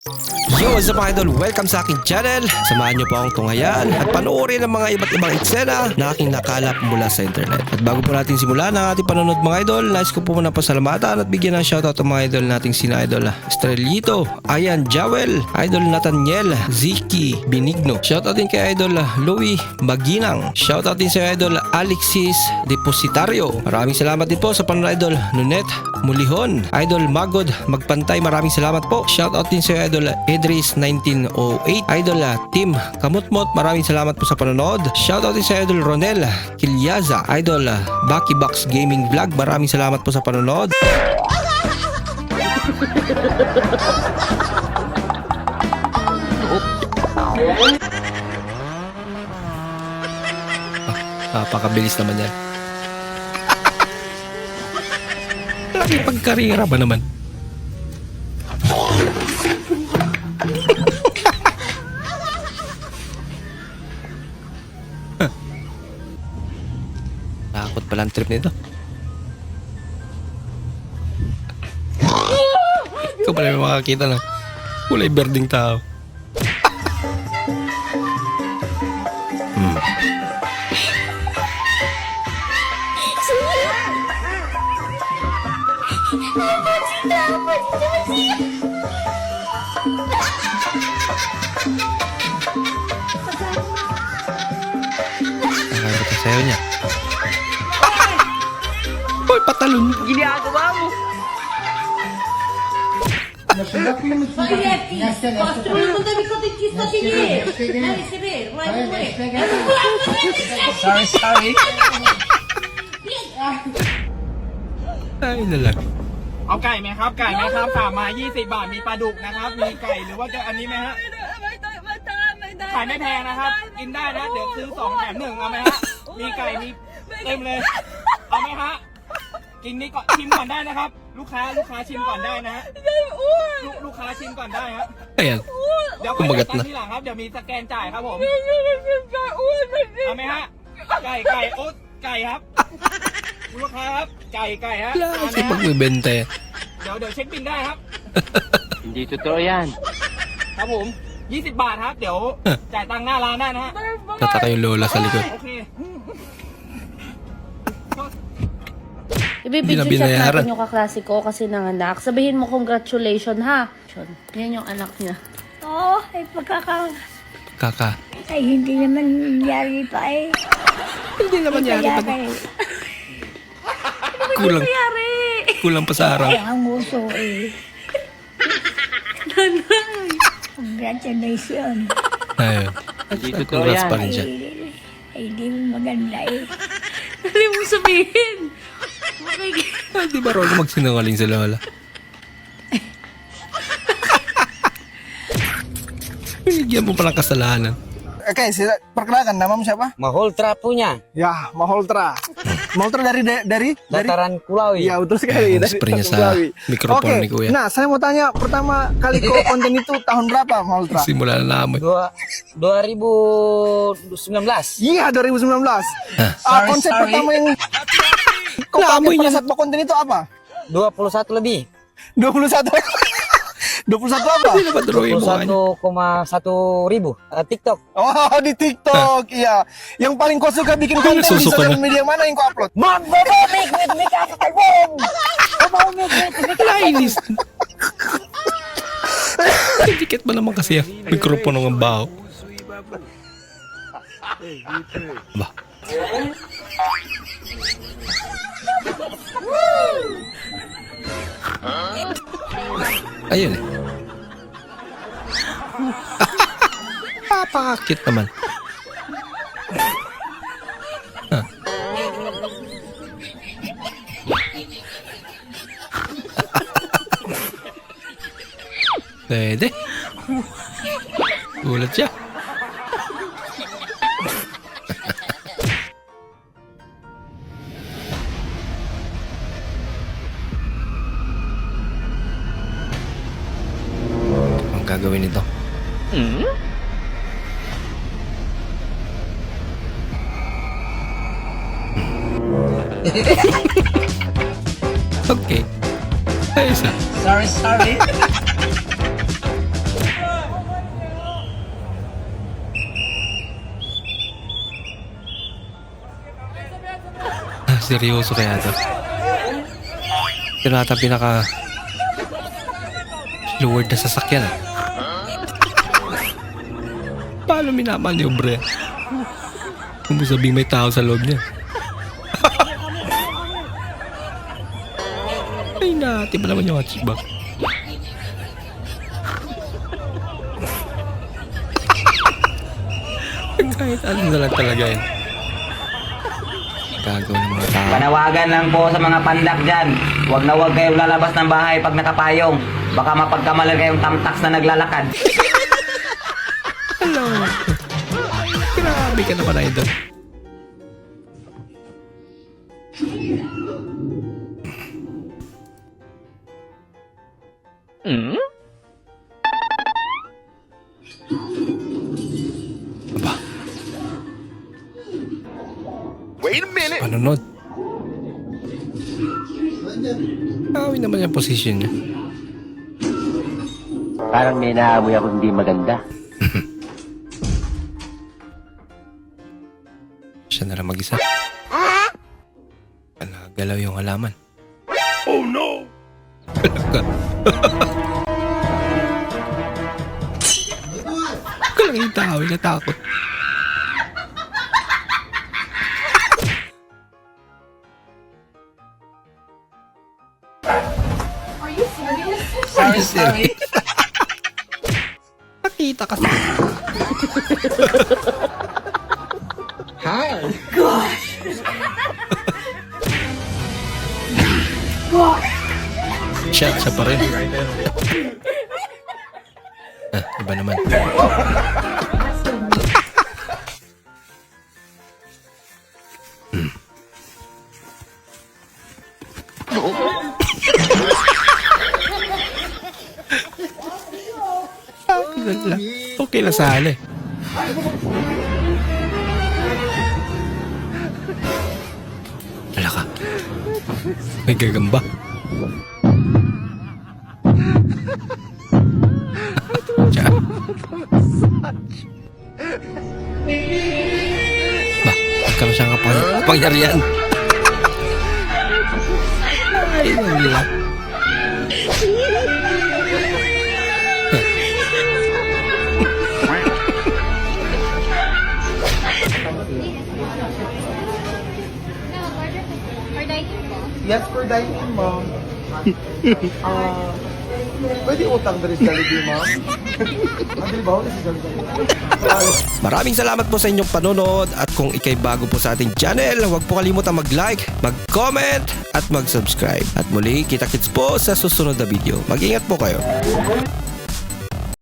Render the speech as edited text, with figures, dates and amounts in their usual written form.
Yo, what's up mga idol? Welcome sa aking channel. Samahan niyo po akong tunghayan at panoorin ang mga iba't ibang eksena na aking nakalap mula sa internet. At bago po natin simulan ang ating panonood mga idol, nais ko po muna pasalamatan at bigyan ng shoutout ang mga idol nating sina idol Estrellito, Ayan Jawel, idol Nathaniel, Ziki, Benigno. Shoutout din kay idol Louie Maginang. Shoutout din sa idol Alexis Depositario. Maraming salamat din po sa panonood idol Nunet Mulihon, idol Magod Magpantay. Maraming salamat po. Shoutout din sa idol Edris 1908, idol Tim Kamutmot. Maraming salamat po sa panonood. Shoutout din sa idol Ronel Kilyaza, idol Bucky Box Gaming Vlog. Maraming salamat po sa panonood. Napakabilis naman yan. Lagi pagkarira ba naman? Takot pala ang trip nito. Ikaw pala may makakita ng kulay berding tao. Nakakita ko sa'yo niya. Hoy, patalon. Ginagawa mo. Sorry. Ay, nalang.เอาไก่ไหมครับสามไม้20 บาทมีปลาดุกนะครับมีไก่หรือว่าจะอันนี้ไหมฮะขายไม่แพงนะครับกินได้นะเดี๋ยวซื้อ2แถม1เอาไหมฮะมีไก่มีเต็มเลยเอาไหมฮะกินนี่ก่อนชิมก่อนได้นะครับลูกค้าชิมก่อนได้นะฮะลูกค้าชิมก่อนได้ครับ Ayan. เดี๋ยว Kumagat จ่าย na. ทีหลังครับเดี๋ยวมีสแกนจ่ายครับผมเอาไหมฮะไก่โอ๊ตไก่ครับลูกค้าครับไก่ฮะ Wala kasi pagbibenta yan. เดี๋ยวเช็คบินได้ครับ Hindi totoo yan. ครับผม20 บาทครับเดี๋ยวจ่ายตังค์หน้าร้านได้นะฮะ Tataka yung lola sa likod. โอเค Ibibidyo Hindi na chat binayaran. natin yung kaklase ko kasi nanganak. Sabihin mo congratulations ha. Yan yung anak niya. Oo, ay Kaka. ay hindi naman nangyari pa eh. Hindi naman yari pa. Kulang. Kulang pa sa araw. Ay, ang uso eh. Congratulations. Ayun. Congrats pa rin siya. Ay, hindi mo maganda eh. Dali mo sabihin. Ah, di ba Rolo magsinungaling sa lola? Binigyan mo palang kasalanan. Oke, perkenalkan namamu siapa? Maholtra punya. Ya, Maholtra. Maholtra dari Dataran Kulawi. Iya, betul sekali. Ayan, spray niya sa mikrofon Oke, ni Kuya. nah saya mau tanya pertama kali kau konten itu tahun berapa, Maholtra? Simula na namin. 2019. Iya, 2019. Konsep pertama yang kau pakai pada saat konten itu apa? 21 lebih. 21. 21 apa? Hindi naman drawing mo kanya. 21,1 ribu. TikTok. Oh, di TikTok. Iya. Yang paling kau suka bikin konten di Susuka sosial na. media mana yang kau upload? Lainis. Dikit ba naman kasi ang mikropono ng baho? Ba? Ayun eh. Papakakit naman. Ah. Pwede. Gulat siya. Ang gagawin nito? Okay. Ayos ah. Sorry. seryoso kaya to. Ito na ata pinaka lowered na sasakyan ah. Paano minamanobre? Kung mo sabihin may tao sa loob niya. Ay natin ba naman yung hatchback? Kahit ano na lang talaga yun. Gagawa ng mga tao. Panawagan lang po sa mga pandak dyan. Huwag na huwag kayong lalabas ng bahay pag nakapayong. Baka mapagkamalan kayong tamtax na naglalakad. Hello. Grabe ka naman idol. Aba. Wait a minute. Panunod. Kawin naman yung position niya. Parang may naamoy ako hindi maganda. Siya na lang mag-isa. Nagalaw yung halaman. Oh no! Kalang yung tao, natakot. Are you serious? Nakita kasi. Shot siya pa rin. Iba naman. Okay lang sa hali. Wala ka. May gagamba. Tiyan. Ba, magkaroon siyang kapangyarihan. Ay, wala. Yes, for dining, ma'am. Pwede utang dari sa Jollibee, ma'am. Madali ba? This is Jollibee. Maraming salamat po sa inyong panonood at kung ikay bago po sa ating channel, huwag po kalimutan mag-like, mag-comment at mag-subscribe. At muli, kita-kits po sa susunod na video. Mag-ingat po kayo.